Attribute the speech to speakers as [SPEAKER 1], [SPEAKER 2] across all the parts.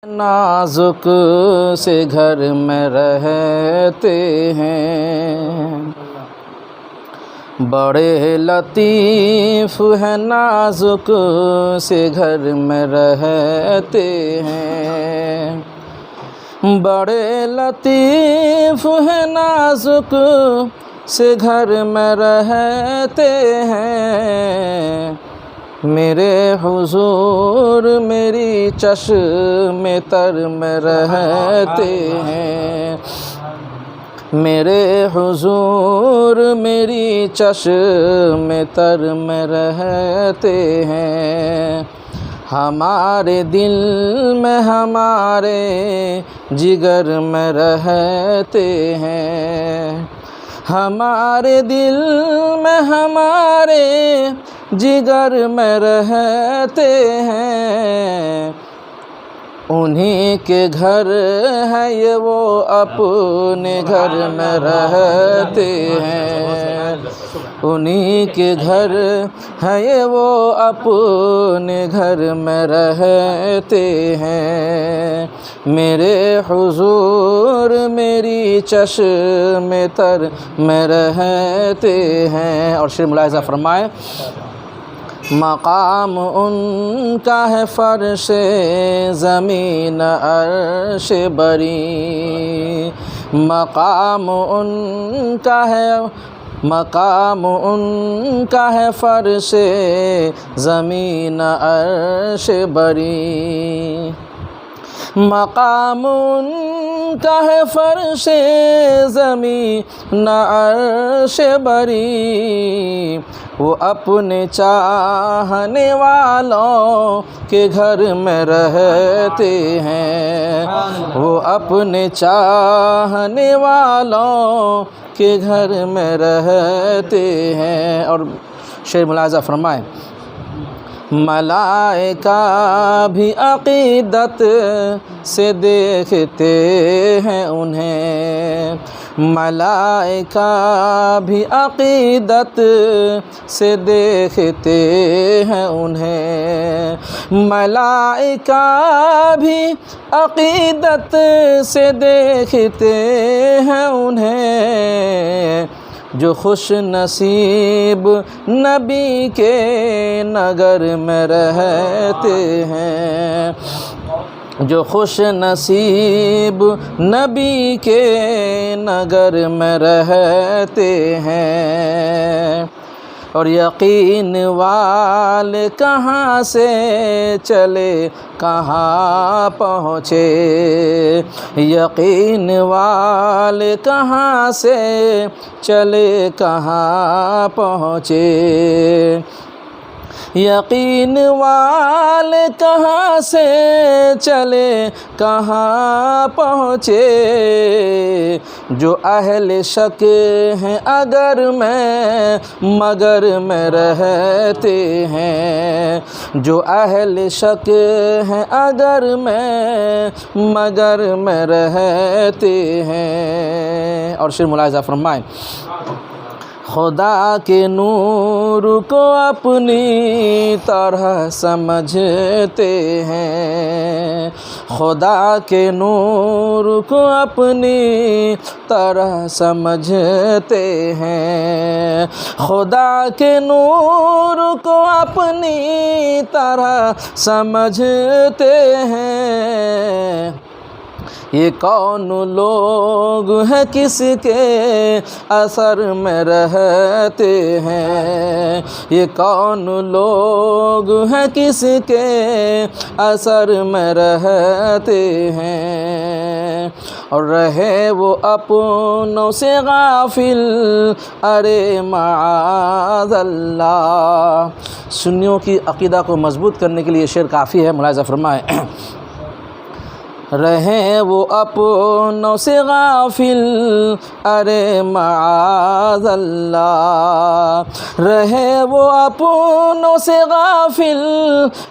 [SPEAKER 1] نازک سے گھر میں رہتے ہیں، بڑے لطیف ہیں نازک سے گھر میں رہتے ہیں، بڑے لطیف ہیں نازک سے گھر میں رہتے ہیں، میرے حضور میری چشم تر میں رہتے ہیں، میرے حضور میری چشم تر میں رہتے ہیں، ہمارے دل میں ہمارے جگر میں رہتے ہیں، ہمارے دل میں ہمارے جگر میں رہتے ہیں، انہی کے گھر ہے یہ وہ اپنے گھر میں رہتے ہیں، انہی کے گھر ہے یہ وہ اپنے گھر میں رہتے ہیں، میرے حضور میری چشم تر میں رہتے ہیں۔ اور شعر ملاحظہ فرمائے، مقام ان کا ہے فرش زمین عرش بری، مقام ان کا ہے فرش زمین عرش بری، مقام ان کا ہے فرش زمین عرش بری، وہ اپنے چاہنے والوں کے گھر میں رہتے ہیں، وہ اپنے چاہنے والوں کے گھر میں رہتے ہیں۔ اور شعر ملاحظہ فرمائیں، ملائکہ بھی عقیدت سے دیکھتے ہیں انہیں، ملائکہ بھی عقیدت سے دیکھتے ہیں انہیں، ملائکہ بھی عقیدت سے دیکھتے ہیں انہیں، جو خوش نصیب نبی کے نگر میں رہتے ہیں، جو خوش نصیب نبی کے نگر میں رہتے ہیں، اور یقین والے کہاں سے چلے کہاں پہنچے، یقین والے کہاں سے چلے کہاں پہنچے، یقین والے کہاں سے چلے کہاں پہنچے، جو اہل شک ہیں اگر میں مگر میں رہتے ہیں، جو اہل شک ہیں اگر میں مگر میں رہتے ہیں۔ اور شعر ملاحظہ فرمائیں، خدا کے نور کو اپنی طرح سمجھتے ہیں، خدا کے نور کو اپنی طرح سمجھتے ہیں، خدا کے نور کو اپنی طرح سمجھتے ہیں، یہ کون لوگ ہیں کس کے اثر میں رہتے ہیں، یہ کون لوگ ہیں کس کے اثر میں رہتے ہیں، اور رہے وہ اپنوں سے غافل ارے معاذ اللہ۔ سنیوں کی عقیدہ کو مضبوط کرنے کے لیے شعر کافی ہے، ملاحظہ فرمائیں، رہیں وہ اپنوں سے غافل ارے معاذ اللہ، رہیں وہ اپنوں سے غافل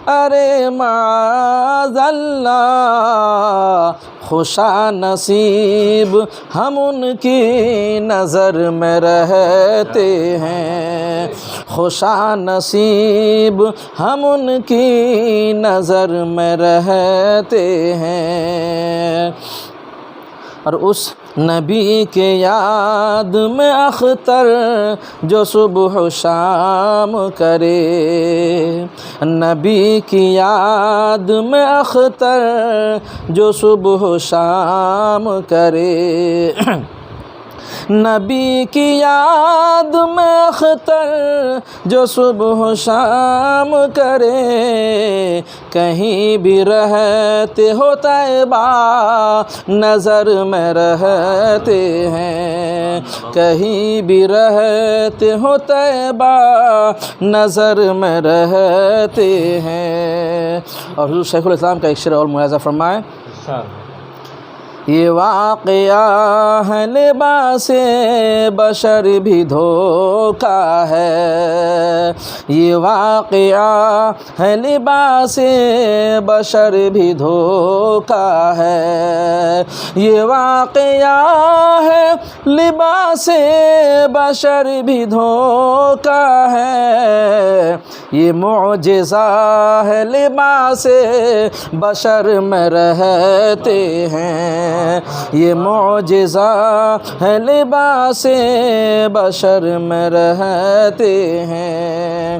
[SPEAKER 1] ارے معاذ اللہ، خوشا نصیب ہم ان کی نظر میں رہتے ہیں، خوشا نصیب ہم ان کی نظر میں رہتے ہیں۔ اور اس نبی کے یاد میں اختر جو صبح و شام کرے، نبی کی یاد میں اختر جو صبح و شام کرے، نبی کی یاد میں اختر جو صبح و شام کرے، کہیں بھی رہتے ہو طیبہ نظر میں رہتے ہیں، کہیں بھی رہتے ہو طیبہ نظر میں رہتے ہیں۔ اور حضور شیخ الاسلام کا ایک شعر اور ملاحظہ فرمائیں، یہ واقعہ ہے لباس بشر بھی دھوکا ہے، یہ واقعہ ہے لباس بشر بھی دھوکا ہے، یہ واقعہ ہے لباس بشر بھی دھوکا ہے، یہ معجزہ ہے لباس بشر میں رہتے ہیں، یہ معجزہ ہے لباس بشر میں رہتے ہیں۔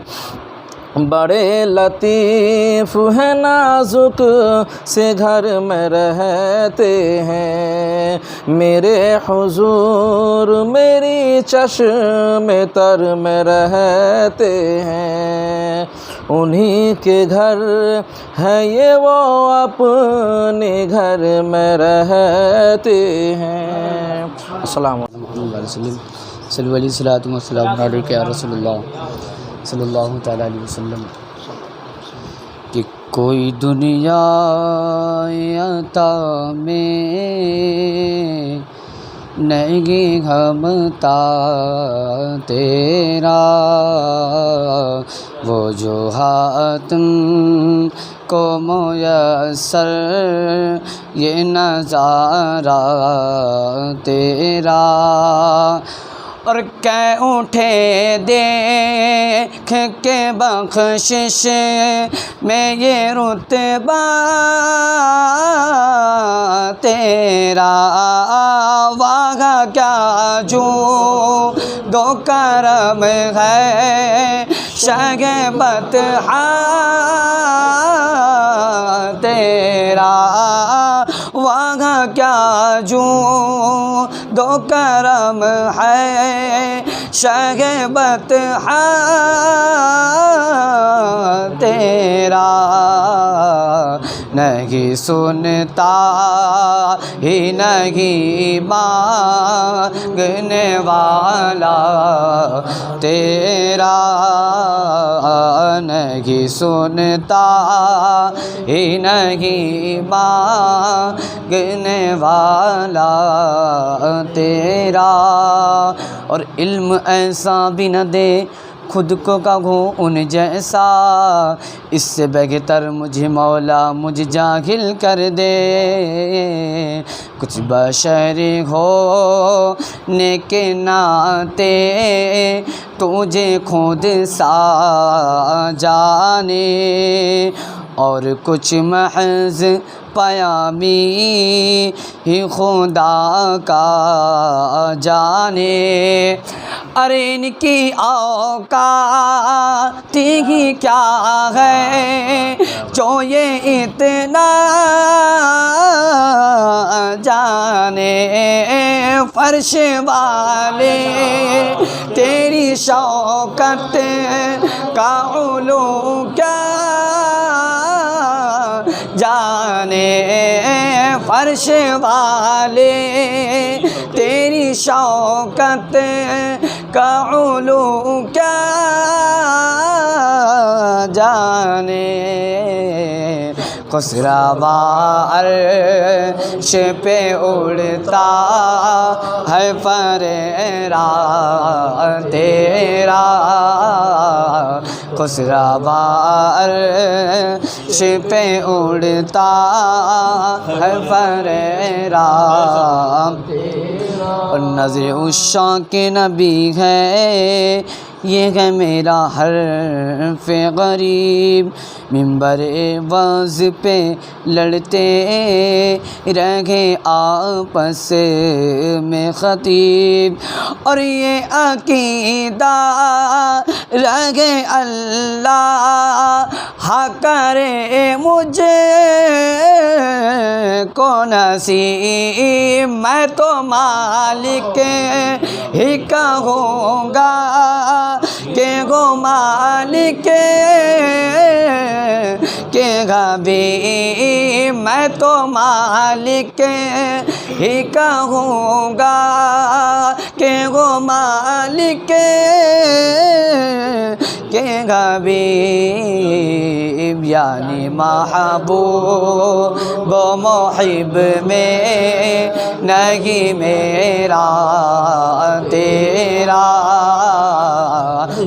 [SPEAKER 1] بڑے لطیف ہیں نازک سے گھر میں رہتے ہیں، میرے حضور میری چشم تر میں رہتے ہیں، انہی کے گھر ہے یہ وہ اپنے گھر میں رہتے ہیں۔ السلام علیکم۔
[SPEAKER 2] صلی اللہ علیہ وسلم علیک یا رسول اللہ صلی اللہ تعالیٰ علیہ وسلم۔ کہ کوئی دنیا عطا میں نہیں گھمتا تیرا، وہ جو ہاتم کو میسر یہ نظارہ تیرا، اور کہ اٹھے دیکھ کے بخشش میں یہ رتبہ تیرا، واہ کیا جو دو کرم ہے شہ بطحہ تیرا، واہ کیا جو دو کرم ہے شہ بطحہ تیرا، نہیں سنتا ہی نہیں مانگنے والا تیرا، نہیں سنتا ہی نہیں مانگنے والا تیرا، اور علم ایسا بھی نہ دے خود کو کہوں ان جیسا، اس سے بہتر مجھے مولا مجھ جاہل کر دے، کچھ بشر ہو کے ناتے تجھے خود سا جانے، اور کچھ محض پیامی ہی خدا کا جانے، ارے ان کی اوقات ہی کیا ہے جو یہ اتنا جانے، فرش والے تیری شوکت کا علو کیا جانے، فرش والے تیری شوکت کا علو کیا جانے، خسروا عرش پہ اڑتا ہے فرا تیرا، خسروا عرش پہ اڑتا ہے فریرام، اور نظر عشاق نبی ہے یہ ہے میرا حرف غریب، منبر وعظ پہ لڑتے رہے آپس میں خطیب، اور یہ عقیدہ رہے اللہ کرے مجھے کو نصیب، میں تو مالک ہی کہوں گا کہ وہ مالک کہ غبی، میں تو مالک ہی کہوں گا کہ وہ مالک کہ غبی، یعنی محبوب و محب میں نہیں میرا تیرا،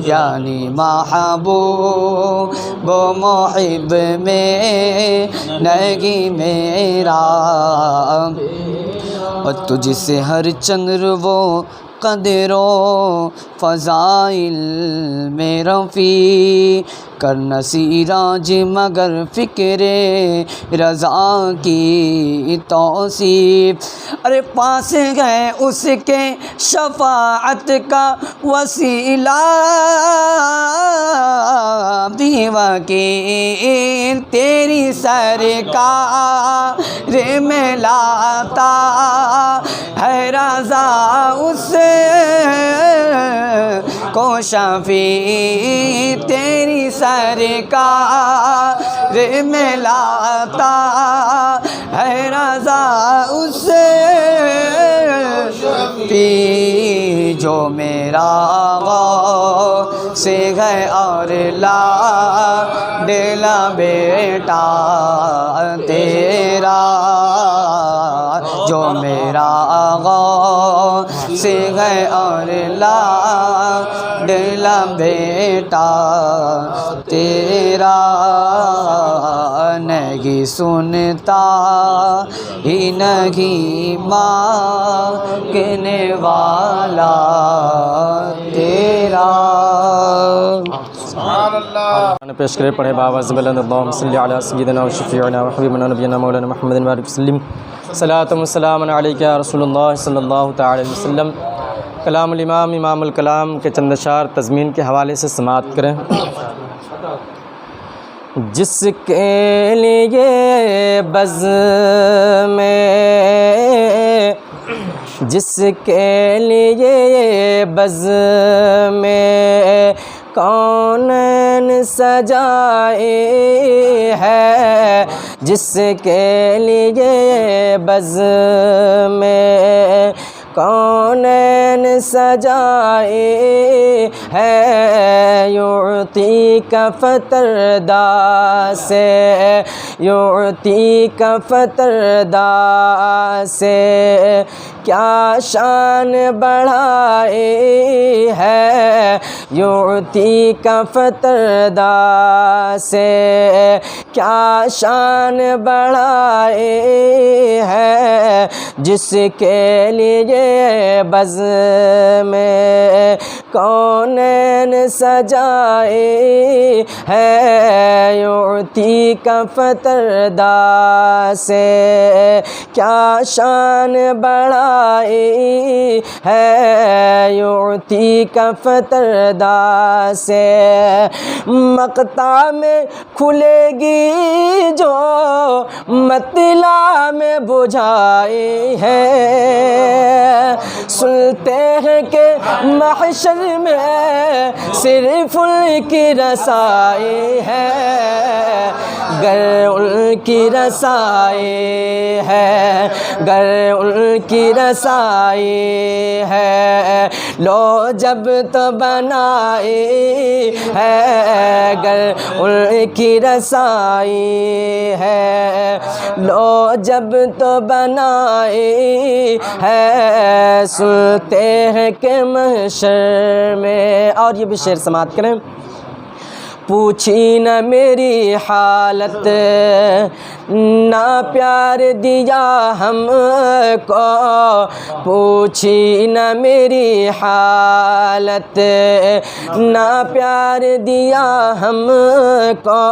[SPEAKER 2] یعنی محبوب و محب میں نہیں میرا، اور تجھ سے ہر چندر وہ قدر و فضائل میں رفیع، کرنا سیراج مگر فکر رضا کی توصیف، ارے پاس گئے اس کے شفاعت کا وسیلہ بھی وکیل، تیری سرکار میں لاتا ہے رضا اس کو شفیع، تیری سرکار میں لاتا ہے رضا اس شفیع، جو میرا غوث ہے اور لاڈلا بیٹا تیرا، جو میرا غوث ہے اور لاڈلا بیٹا تیرا، نہیں سنتا ہی نہیں مانگنے والا تیرا۔
[SPEAKER 1] پیش کرے پڑھے باواز بلند اللہم صلی علی سیدنا و شفیعنا و حبیبنا نبینا مولانا محمد و آلہ وسلم، صلاۃ و سلام علیک یا رسول اللہ صلی اللہ تعالی علیہ وسلم۔ کلام الامام امام الکلام کے چند اشعار تضمین کے حوالے سے سماعت کریں۔ جس کے لیے بزم میں، جس کے لیے بزم میں کونین سجائے ہے، جس کے لیے بزم میں کونین سجائے ہے، یعطی کا فتردا سے، یعطی کا فتردا سے کیا شان بڑھائے ہے، یعطی کا فتردا سے کیا شان بڑھائے ہے، جس کے لیے بزم میں کونین سجائے ہے، یعطی کا فتردا سے کیا شان بڑھائے ہے، یعطی کا فتردا سے مقطع میں کھلے گی جو مطلع میں بجھائے ہے، سنتے ہیں کہ محشر میں صرف ان کی رسائی ہے، گر ان کی رسائی ہے، گر ان کی رسائی ہے، لو جب تو بنائی ہے، گر ان کی رسائی ہے، لو جب تو بنائی ہے، سنتے ہیں کہ محشر میں، اور یہ بھی شعر سماعت کریں۔ پوچھی نہ میری حالت، نہ پیار دیا ہم کو، پوچھی نہ میری حالت، نہ پیار دیا ہم کو،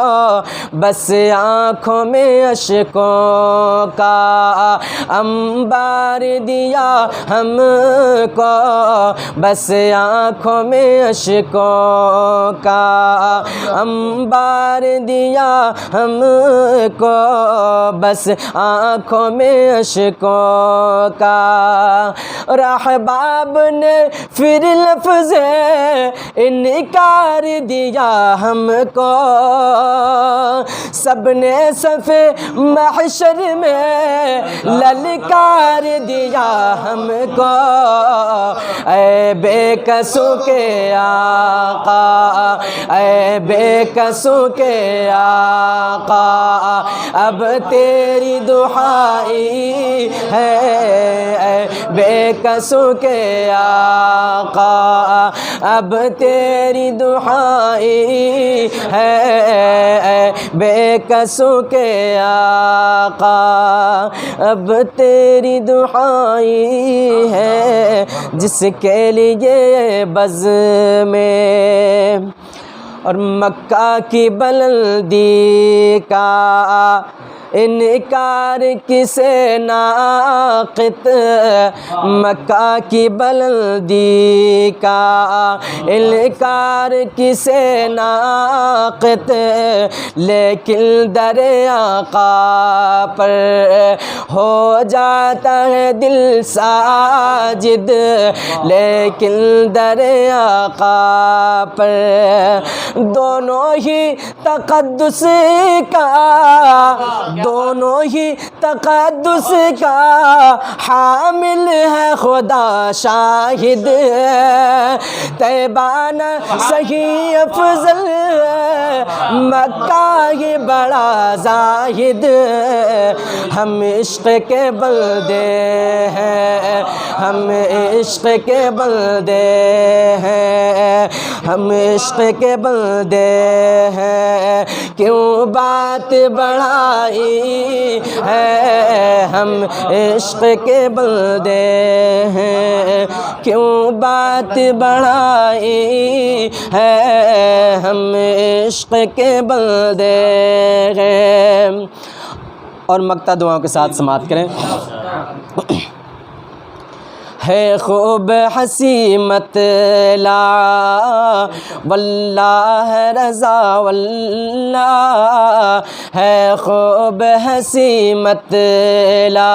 [SPEAKER 1] بس آنکھوں میں اشکوں کا انبار دیا ہم کو، بس آنکھوں میں اشکوں کا انبار دیا ہم کو، بس آنکھوں میں اشکوں کا۔ رحباب نے پھر لفظ انکار دیا ہم کو، سب نے صف محشر میں للکار دیا ہم کو، اے بے کسوں کے آقا، اے بے کسوں کے آقا، اب تیری دعائی ہے، اے بے کسوں کے آقا، اب تیری دعائی ہے، اے بے کسوں کے آقا، اب تیری دعائی ہے، جس کے لیے بز میں اور مکہ کی بلندی کا انکار کسے ناقد، مکہ کی بلندی کا انکار کسے ناقد، لیکن در آقا پر ہو جاتا ہے دل ساجد، لیکن در آقا پر دونوں ہی تقدس کا، دونوں ہی تقدس کا حامل ہے خدا شاہد، طیبہ نہ صحیح افضل، مکہ ہی بڑا زاہد، ہم عشق کے بندے ہیں، ہم عشق کے بندے ہیں، ہم عشق کے بندے ہیں، کیوں بات بڑھائی ہے، ہم عشق کے بندے ہیں، کیوں بات بڑھائی ہے، ہم عشق کے بندے ہیں۔ اور مقطع دعاؤں کے ساتھ سماعت کریں۔ ہے خوب ہنسی مطلع واللہ رضا واللہ، ہے خوب ہنسی مطلع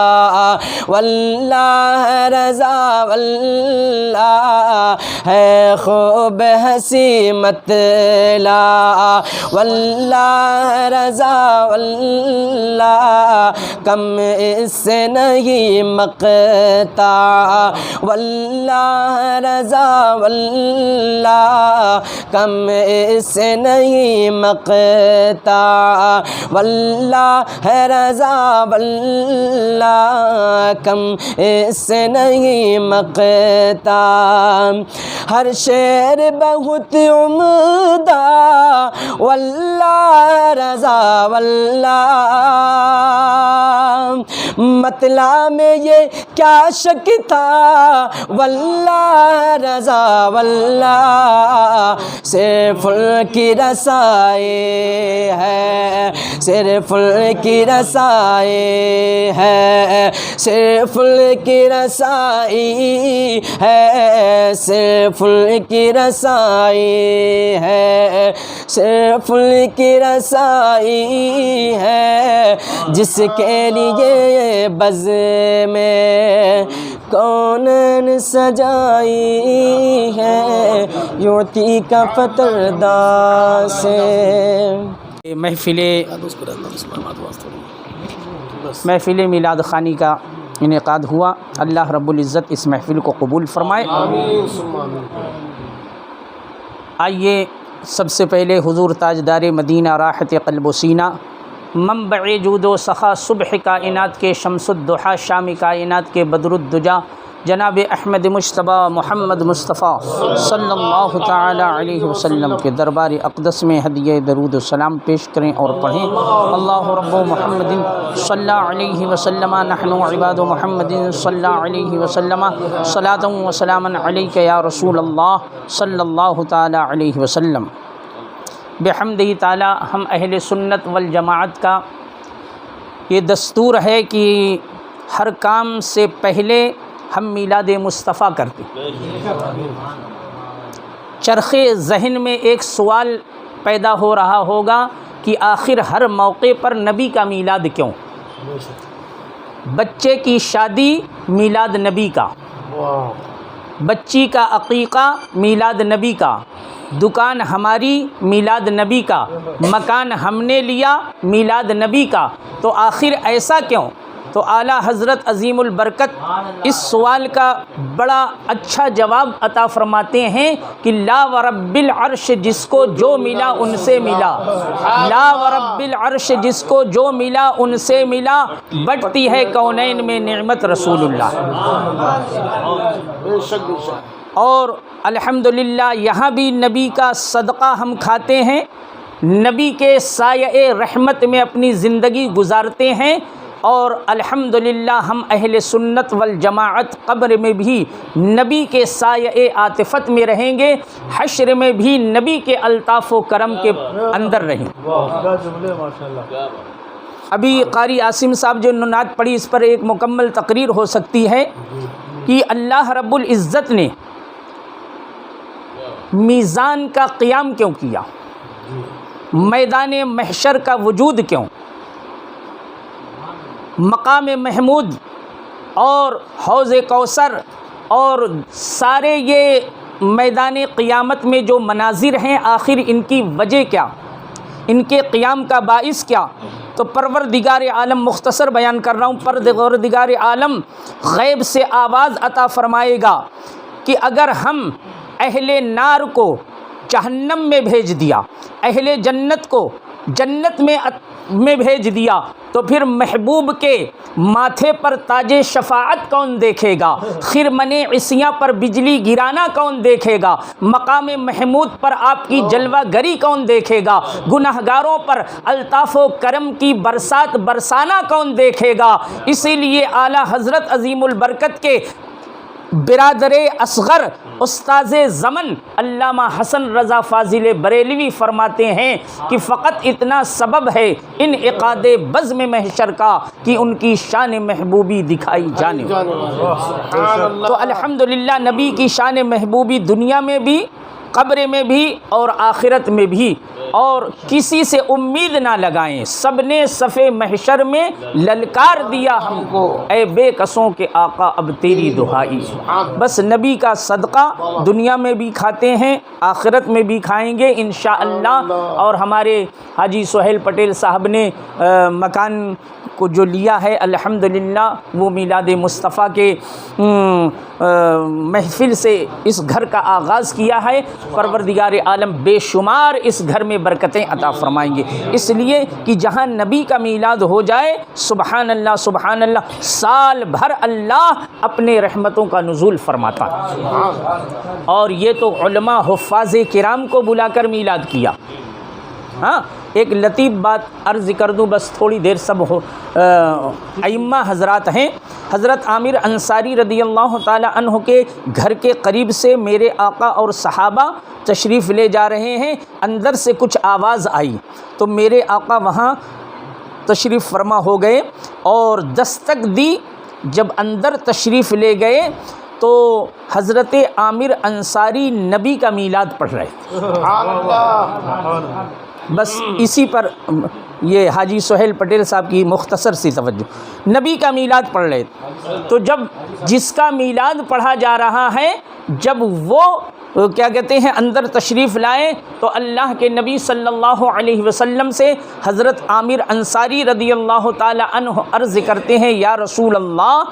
[SPEAKER 1] واللہ رضا واللہ، ہے خوب ہنسی مطلع واللہ رضا واللہ، کم اس سے نہیں مقطع واللہ رضا واللہ، کم اس سے نہیں مقطع واللہ رضا واللہ، کم اس سے نہیں مقطع، ہر شعر بہت عمدہ واللہ رضا واللہ، مطلع میں یہ کیا شک تھا واللہ رضا واللہ، صرف ان کی رسائی ہے، صرف ان کی رسائی ہے، صرف ان کی رسائی ہے، صرف ان کی رسائی ہے، صرف ان کی رسائی ہے، جس کے لیے بز میں کونین سجائی ہے، یوتی کا فتردہ سے۔ محفل میلاد خوانی کا انعقاد ہوا، اللہ رب العزت اس محفل کو قبول فرمائے۔ آئیے سب سے پہلے حضور تاجدار مدینہ راحت قلب و سینہ، منبع جود و سخا، صبح کائنات کے شمس الضحیٰ، شام کائنات کے بدر الدجا،
[SPEAKER 3] جناب احمد مجتبیٰ محمد مصطفیٰ صلی اللہ تعالی علیہ وسلم کے دربار اقدس میں ہدیہ درود و سلام پیش کریں اور پڑھیں۔ اللہ رب محمد صلی اللہ علیہ وسلم نحن عباد محمد صلی اللہ علیہ وسلم صلاۃ و سلاما علیک یا رسول اللہ صلی اللہ تعالی علیہ وسلم۔ بحمدہ تعالی ہم اہل سنت والجماعت کا یہ دستور ہے کہ ہر کام سے پہلے ہم میلاد مصطفیٰ کرتے ہیں۔ چرخے ذہن میں ایک سوال پیدا ہو رہا ہوگا کہ آخر ہر موقع پر نبی کا میلاد کیوں؟ بچے کی شادی میلاد نبی کا، بچی کا عقیقہ میلاد نبی کا، دکان ہماری میلاد نبی کا، مکان ہم نے لیا میلاد نبی کا، تو آخر ایسا کیوں؟ تو اعلیٰ حضرت عظیم البرکت اس سوال کا بڑا اچھا جواب عطا فرماتے ہیں کہ لا ورب العرش جس کو جو ملا ان سے ملا، لا ورب العرش جس کو جو ملا ان سے ملا، بٹتی ہے کونین میں نعمت رسول اللہ۔ اور الحمدللہ یہاں بھی نبی کا صدقہ ہم کھاتے ہیں، نبی کے سایہ رحمت میں اپنی زندگی گزارتے ہیں، اور الحمدللہ ہم اہل سنت والجماعت قبر میں بھی نبی کے سایہ عاطفت میں رہیں گے، حشر میں بھی نبی کے الطاف و کرم کے اندر رہیں۔ ابھی قاری عاصم صاحب جو نعت پڑھی اس پر ایک مکمل تقریر ہو سکتی ہے کہ اللہ رب العزت نے میزان کا قیام کیوں کیا، میدان محشر کا وجود کیوں، مقام محمود اور حوض کوثر اور سارے یہ میدان قیامت میں جو مناظر ہیں، آخر ان کی وجہ کیا، ان کے قیام کا باعث کیا؟ تو پروردگار عالم، مختصر بیان کر رہا ہوں، پروردگار عالم غیب سے آواز عطا فرمائے گا کہ اگر ہم اہل نار کو جہنم میں بھیج دیا، اہل جنت کو جنت میں بھیج دیا، تو پھر محبوب کے ماتھے پر تاج شفاعت کون دیکھے گا؟ خرمن عصیاں پر بجلی گرانا کون دیکھے گا؟ مقام محمود پر آپ کی جلوہ گری کون دیکھے گا؟ گناہگاروں پر الطاف و کرم کی برسات برسانا کون دیکھے گا؟ اسی لیے اعلیٰ حضرت عظیم البرکت کے برادر اصغر استاذ زمن علامہ حسن رضا فاضل بریلوی فرماتے ہیں کہ فقط اتنا سبب ہے انعقاد بزم محشر کا کہ ان کی شان محبوبی دکھائی جانے۔ تو الحمدللہ نبی کی شان محبوبی دنیا میں بھی، قبر میں بھی اور آخرت میں بھی، اور کسی سے امید نہ لگائیں۔ سب نے صف محشر میں للکار دیا ہم کو، اے بے کسوں کے آقا اب تیری دہائی۔ بس نبی کا صدقہ دنیا میں بھی کھاتے ہیں، آخرت میں بھی کھائیں گے انشاءاللہ۔ اور ہمارے حاجی سہیل پٹیل صاحب نے مکان کو جو لیا ہے الحمدللہ، وہ میلاد مصطفیٰ کے محفل سے اس گھر کا آغاز کیا ہے۔ پروردگار عالم بے شمار اس گھر میں برکتیں عطا فرمائیں گے، اس لیے کہ جہاں نبی کا میلاد ہو جائے، سبحان اللہ سبحان اللہ، سال بھر اللہ اپنے رحمتوں کا نزول فرماتا ہے۔ اور یہ تو علماء حفاظ کرام کو بلا کر میلاد کیا۔ ہاں، ایک لطیف بات عرض کر دوں، بس تھوڑی دیر سب ائمہ حضرات ہیں۔ حضرت عامر انصاری رضی اللہ تعالی عنہ کے گھر کے قریب سے میرے آقا اور صحابہ تشریف لے جا رہے ہیں، اندر سے کچھ آواز آئی تو میرے آقا وہاں تشریف فرما ہو گئے اور دستک دی۔ جب اندر تشریف لے گئے تو حضرت عامر انصاری نبی کا میلاد پڑھ رہے تھے۔ بس اسی پر یہ حاجی سہیل پٹیل صاحب کی مختصر سی توجہ، نبی کا میلاد پڑھ رہے تھے۔ تو جب جس کا میلاد پڑھا جا رہا ہے، جب وہ کیا کہتے ہیں اندر تشریف لائے تو اللہ کے نبی صلی اللہ علیہ وسلم سے حضرت عامر انصاری رضی اللہ تعالی عنہ عرض کرتے ہیں، یا رسول اللہ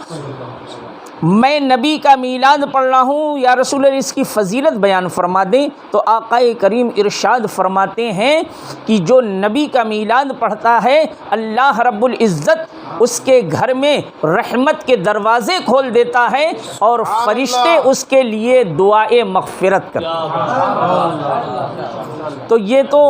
[SPEAKER 3] میں نبی کا میلاد پڑھ رہا ہوں یا رسول اللہ اس کی فضیلت بیان فرما دیں، تو آقا کریم ارشاد فرماتے ہیں کہ جو نبی کا میلاد پڑھتا ہے اللہ رب العزت اس کے گھر میں رحمت کے دروازے کھول دیتا ہے اور فرشتے اس کے لیے دعائے مغفرت کرتے ہیں۔ تو یہ تو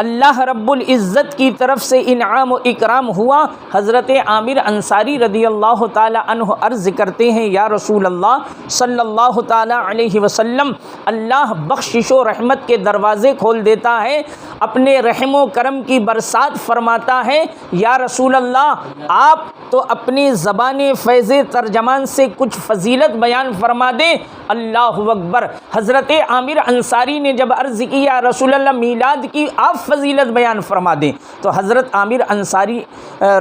[SPEAKER 3] اللہ رب العزت کی طرف سے انعام و اکرام ہوا۔ حضرت عامر انصاری رضی اللہ تعالی عنہ عرض کرتے ہیں یا رسول اللہ صلی اللہ تعالی علیہ وسلم، اللہ بخشش و رحمت کے دروازے کھول دیتا ہے، اپنے رحم و کرم کی برسات فرماتا ہے۔ یا رسول اللہ آپ تو اپنی زبان فیض ترجمان سے کچھ فضیلت بیان فرما دیں۔ اللہ اکبر۔ حضرت عامر انصاری نے جب عرض کی یا رسول اللہ میلاد کی آپ فضیلت بیان فرما دیں، تو حضرت عامر انصاری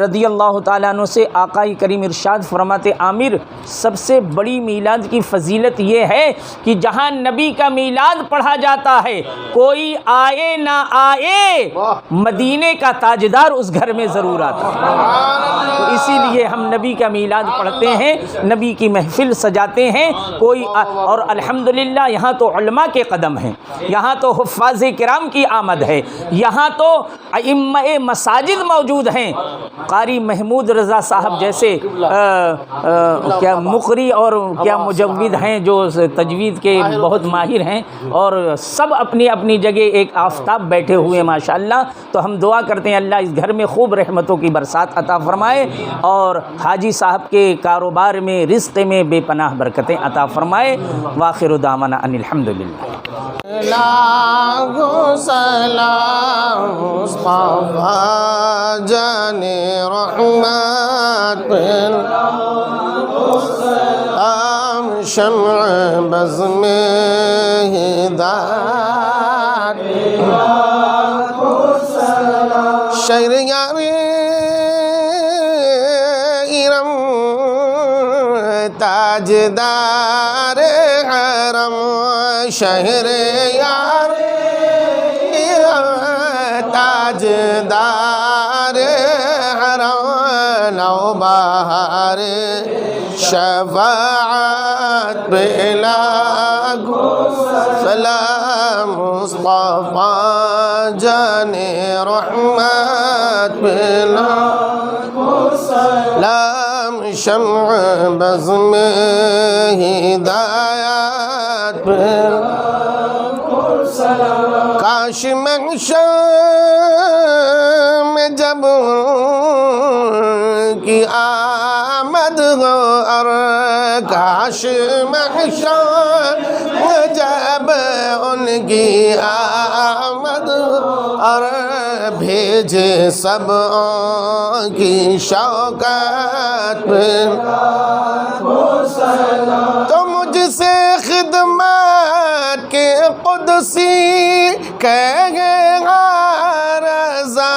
[SPEAKER 3] رضی اللہ تعالیٰ عنہ سے آقا کریم ارشاد فرماتے، عامر سب سے بڑی میلاد کی فضیلت یہ ہے کہ جہاں نبی کا میلاد پڑھا جاتا ہے کوئی آئے نہ آئے مدینے کا تاجدار اس گھر میں ضرور آتا ہے۔ تو اسی لیے ہم نبی کا میلاد پڑھتے ہیں، نبی کی محفل سجاتے ہیں۔ کوئی اور الحمدللہ یہاں تو علماء کے قدم ہیں، یہاں تو حفاظ کرام کی آمد ہے، یہاں تو ائمہ مساجد موجود ہیں۔ قاری محمود رضا صاحب جیسے کیا مقری اور کیا مجود ہیں جو تجوید کے بہت ماہر ہیں، اور سب اپنی اپنی جگہ ایک آفتاب بیٹھے ہوئے ماشاءاللہ۔ تو ہم دعا کرتے ہیں اللہ اس گھر میں خوب رحمتوں کی برسات عطا فرمائے اور حاجی صاحب کے کاروبار میں رزق میں بے پناہ برکتیں عطا فرمائے۔ وآخر دعوانا ان الحمدللہ۔
[SPEAKER 4] لاکھوں سلام مصطفیٰ جان رحمت پر، عام شمع بز میں ہدایت، شہریار ارم تاجدار حرم، شہر یار تاجدار حرم، نوبہار شفاعت پہ لاکھوں سلام مصطفیٰ جان رحمت پہ لاکھوں سلام، شمع بز میں ہدایت پر، کاش محشر میں جب کی آمد ہو، اور کاش محشر میں جب ان کی آمد ہو، اور بھیجے سب کی شوکت پر، تو مجھ سے خدمت کے قدسی کہے رضا،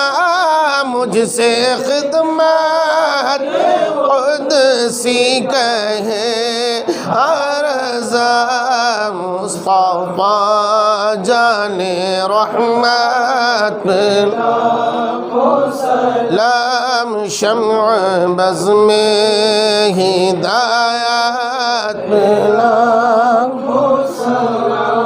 [SPEAKER 4] مجھ سے خدمت قدسی کہے رضا، مصطفیٰ جان رحمت پر، لام شمع بز میں ہدایت پر،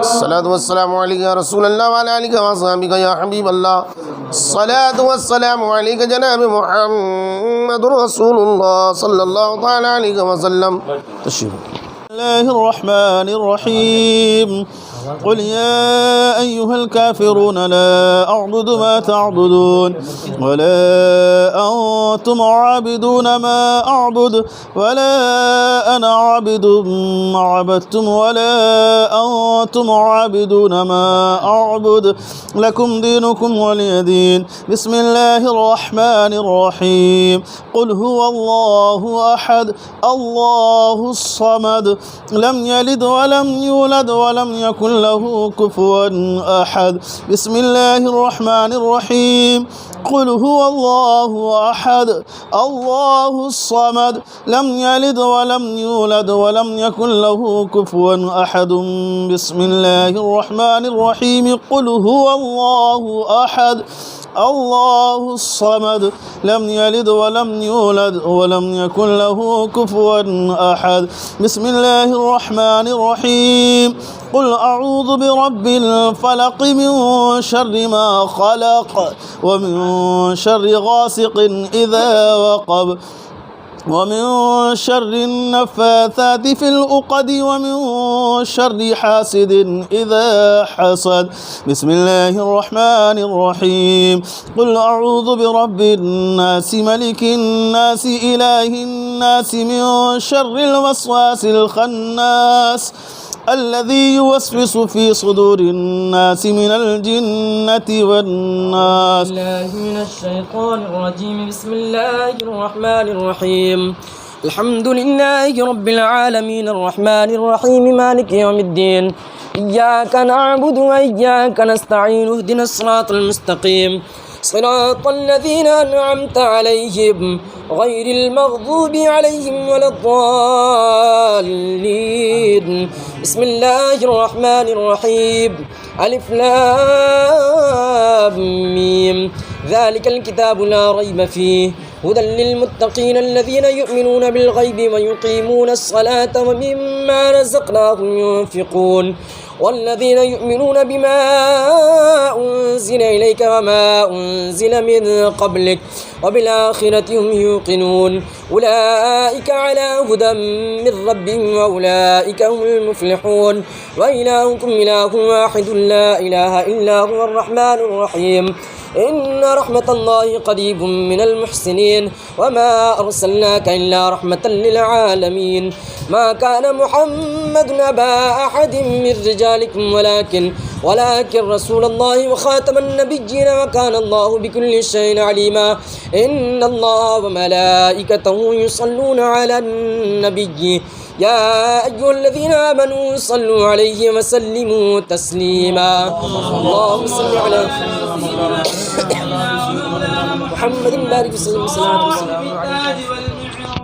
[SPEAKER 4] الصلاة والسلام علیکہ یا رسول اللہ وعلی آلہ وصحبہ یا حبیب اللہ، الصلاة والسلام علیکہ جناب محمد رسول اللہ صلی اللہ تعالی علیہ وسلم۔ تشریف
[SPEAKER 5] الله الرحمن الرحيم قل يا أيها الكافرون لا أعبد ما تعبدون ولا أنتم عابدون ما أعبد ولا أنا عابد ما عبدتم ولا أنتم عابدون ما أعبد لكم دينكم ولي دين بسم الله الرحمن الرحيم قل هو الله أحد الله الصمد لم يلد ولم يولد ولم يكن له كفوا أحد بسم الله الرحمن الرحيم قل هو الله أحد الله الصمد لم يلد ولم يولد ولم يكن له كفوا أحد بسم الله الرحمن الرحيم قل هو الله أحد الله الصمد لم يلد ولم يولد ولم يكن له كفوا أحد بسم الله الرحمن الرحيم قل أعوذ برب الفلق من شر ما خلق ومن شر غاسق إذا وقب ومن شر النفاثات في العقد ومن شر حاسد إذا حسد بسم الله الرحمن الرحيم قل أعوذ برب الناس ملك الناس إله الناس من شر الوسواس الخناس الذي يوسوس في صدور الناس من الجنة والناس.
[SPEAKER 1] الله من الشيطان الرجيم. بسم الله الرحمن الرحيم. الحمد لله رب العالمين الرحمن الرحيم مالك يوم الدين. إياك نعبد وإياك نستعين اهدنا الصراط المستقيم صراط الذين أنعمت عليهم غير المغضوب عليهم ولا الضالين. بسم الله الرحمن الرحيم. ألف لام ميم. ذلك الكتاب لا ريب فيه هدى للمتقين الذين يؤمنون بالغيب ويقيمون الصلاة ومما رزقناهم ينفقون والذين يؤمنون بما أنزل إليك وما أنزل من قبلك وبالآخرة هم يوقنون أولئك على هدى من ربهم وأولئك هم المفلحون. وإلهكم إله واحد لا إله إلا هو الرحمن الرحيم. إن رحمة الله قريب من المحسنين وما أرسلناك إلا رحمة للعالمين. ما كان محمد أبا أحد من رجالكم ولكن رسول الله وخاتم النبيين وكان الله بكل شيء عليما. إن الله وملائكته يصلون على النبي يا أيها الذين آمنوا صلوا عليه وسلموا تسليما. اللهم صل على محمد بارك وسلم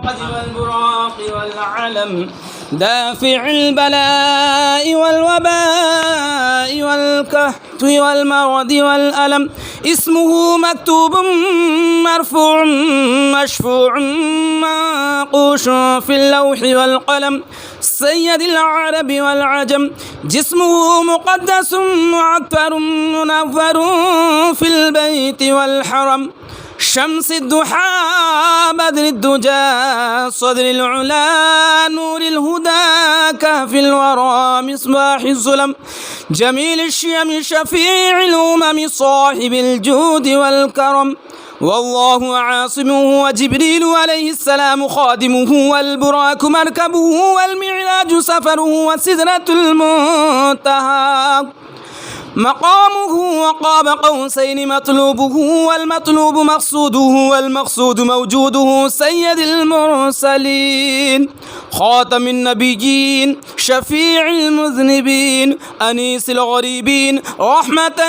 [SPEAKER 1] والبراق والعلم دافع البلاء والوباء والكهف والمرض والألم اسمه مكتوب مرفوع مشفوع منقوش في اللوح والقلم سيد العرب والعجم جسمه مقدس معطر منور في البيت والحرم شمس الضحى بدر الدجى صدر العلا نور الهدى كهف الورى مصباح الظلم جميل الشيم شفيع الأمم صاحب الجود والكرم والله عاصمه وجبريل عليه السلام خادمه والبراك مركبه والمعراج سفره والسدرة المنتهى مقامه وقاب قوسين مطلوبه والمطلوب مقصوده والمقصود موجوده سيد المرسلين خاتم النبيين شفيع المذنبين أنيس الغريبين رحمة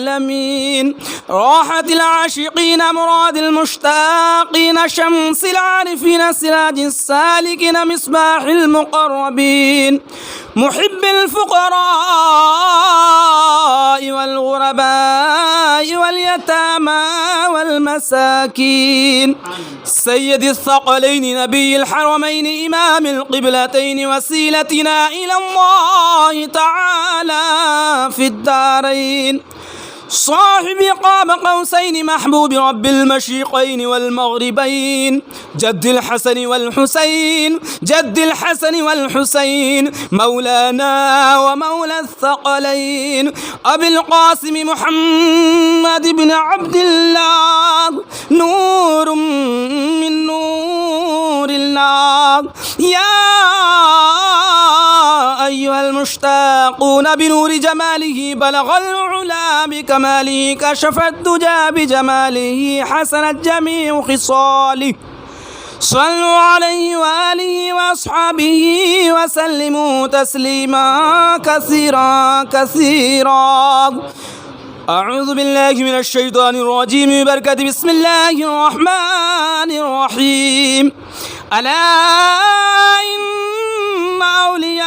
[SPEAKER 1] للعالمين راحة العاشقين مراد المشتاقين شمس العارفين سراج السالكين مصباح المقربين محب الفقراء والغرباء واليتامى والمساكين سيد الثقلين نبي الحرمين إمام القبلتين وسيلتنا إلى الله تعالى في الدارين صاحب قاب قوسين محبوب رب المشرقين والمغربين جد الحسن والحسين مولانا ومولى الثقلين أبي القاسم محمد بن عبد الله نور من نور الله يا أيها المشتاقون بنور جماله بلغ العلا بكماله كشف الدجى بجماله حسنت جميع خصاله صلوا عليه وآله وأصحابه وسلموا تسليما كثيرا
[SPEAKER 6] أعوذ بالله من الشيطان الرجيم ببركة بسم الله الرحمن الرحيم ألا إن أولياء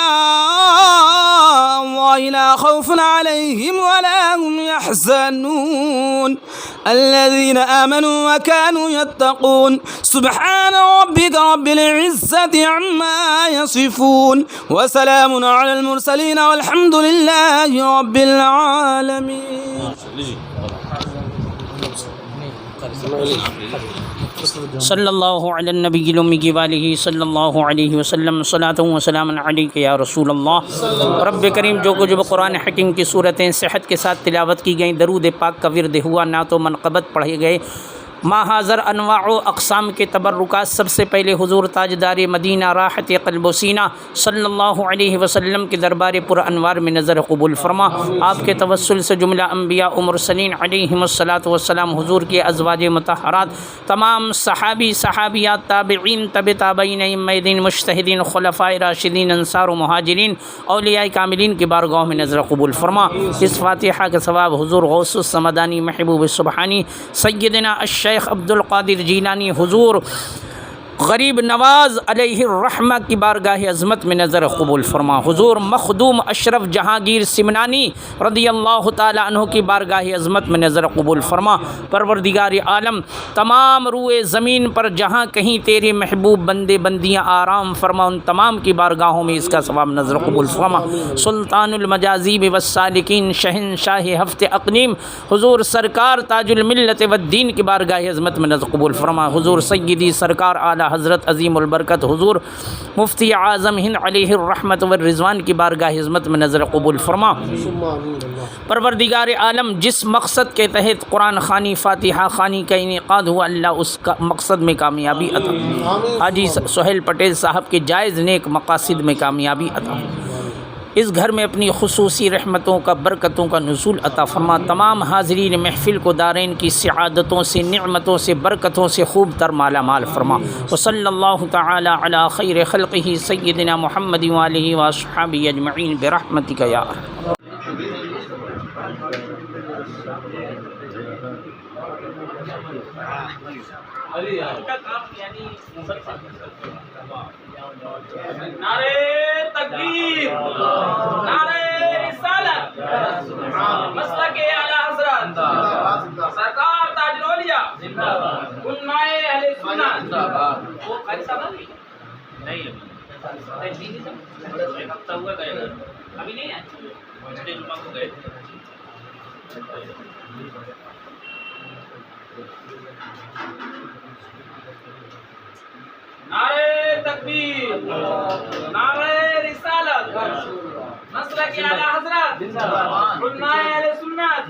[SPEAKER 6] الله لا خوف عليهم ولا هم يحزنون الذين آمنوا وكانوا يتقون سبحان ربك رب العزة عما يصفون وسلام على المرسلين والحمد لله رب العالمين.
[SPEAKER 3] صلی اللہ علی النبی الأمی وآلہ صلی اللہ علیہ وسلم صلاۃ و سلام علیک یا رسول اللہ. رب کریم جو کچھ قرآن حکیم کی صورتیں صحت کے ساتھ تلاوت کی گئیں، درود پاک کا ورد ہوا، نعت و منقبت پڑھے گئے، ما حاضر انواع و اقسام کے تبرکات، سب سے پہلے حضور تاجدار مدینہ راحت قلب و سینہ صلی اللہ علیہ وسلم کے دربار پر انوار میں نظر قبول فرما. آپ کے توسل سے جملہ انبیاء و مرسلین علیہم الصلاۃ والسلام، حضور کے ازواج مطہرات، تمام صحابی صحابیات، تابعین، تبع تابعین، ائمہ دین، مجتہدین، خلفاء راشدین، انصار و مہاجرین، اولیاء کاملین کی بارگاہ میں نظر قبول فرما. اس فاتحہ کا ثواب حضور غوث السمدانی محبوب سبحانی سیدنا الشیخ عبد القادر جیلانی حضور غریب نواز علیہ الرحمہ کی بارگاہ عظمت میں نظر قبول فرما. حضور مخدوم اشرف جہانگیر سمنانی رضی اللہ تعالی عنہ کی بارگاہ عظمت میں نظر قبول فرما. پروردگار عالم تمام روئے زمین پر جہاں کہیں تیرے محبوب بندے بندیاں آرام فرما، ان تمام کی بارگاہوں میں اس کا ثواب نظر قبول فرما. سلطان المجازیب والسالکین شہنشاہ ہفت اقنیم حضور سرکار تاج الملت والدین کی بارگاہ عظمت میں نظر قبول فرما. حضور سیدی سرکار اعلیٰ حضرت عظیم البرکت حضور مفتی اعظم ہند علیہ الرحمت والرضوان کی بارگاہ عظمت میں نظر قبول فرما. پروردگار عالم جس مقصد کے تحت قرآن خوانی فاتحہ خوانی کا انعقاد ہوا، اللہ اس کا مقصد میں کامیابی عطا. حاجی سہیل پٹیل صاحب کے جائز نیک مقاصد میں کامیابی عطا. اس گھر میں اپنی خصوصی رحمتوں کا برکتوں کا نزول عطا فرما. تمام حاضرین محفل کو دارین کی سعادتوں سے، نعمتوں سے، برکتوں سے خوب تر مالا مال فرما. وصلی اللہ تعالی علی خیر خلقہ سیدنا محمد وآلہ واصحابہ اجمعین برحمتک یا ارحم. نعرہ تکبیر، نعرہ رسالت، مسلک اعلی حضرت سرکار تاج الاولیاء علماء اہل سنت. وہ قاری صاحب نہیں ہفتہ ہوا گئے، ابھی نہیں آئے علماء کو گئے. نعرہ تکبیر، نعرہ رسالت، مسلک اعلی حضرت علماء اہل سنت.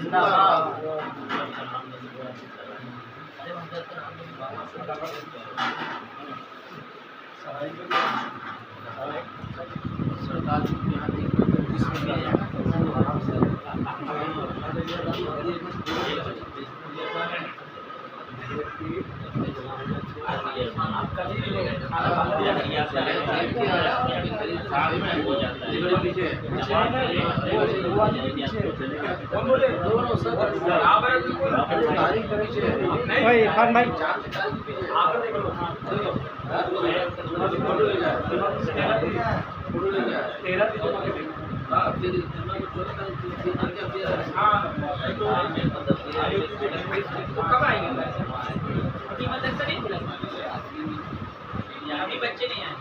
[SPEAKER 3] ابھی بچے نہیں آئے.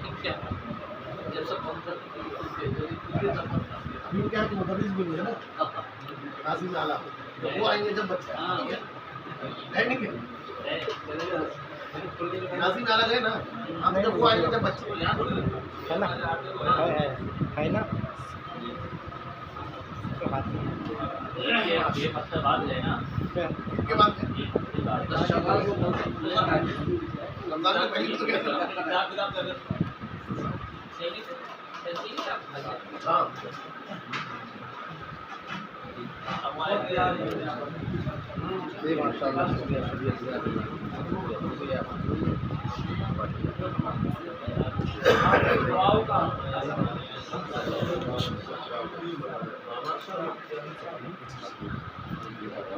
[SPEAKER 3] ٹھیک ہے، جب سب
[SPEAKER 4] مدرس بھی نہیں ہے نا ناظرین اعلیٰ، وہ آئیں گے جب بچے ناظرین اعلیٰ گئے نا، ہم جب وہ آئیں گے جب بچے ہے نا
[SPEAKER 3] یہ ہفتہ بعد ہے نا،
[SPEAKER 4] کے بعد رمضان میں پہلی تو کیا تھا؟ ہاں ماشاء اللہ.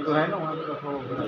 [SPEAKER 7] تو ہے نا وہاں پہ رکھا ہوگا.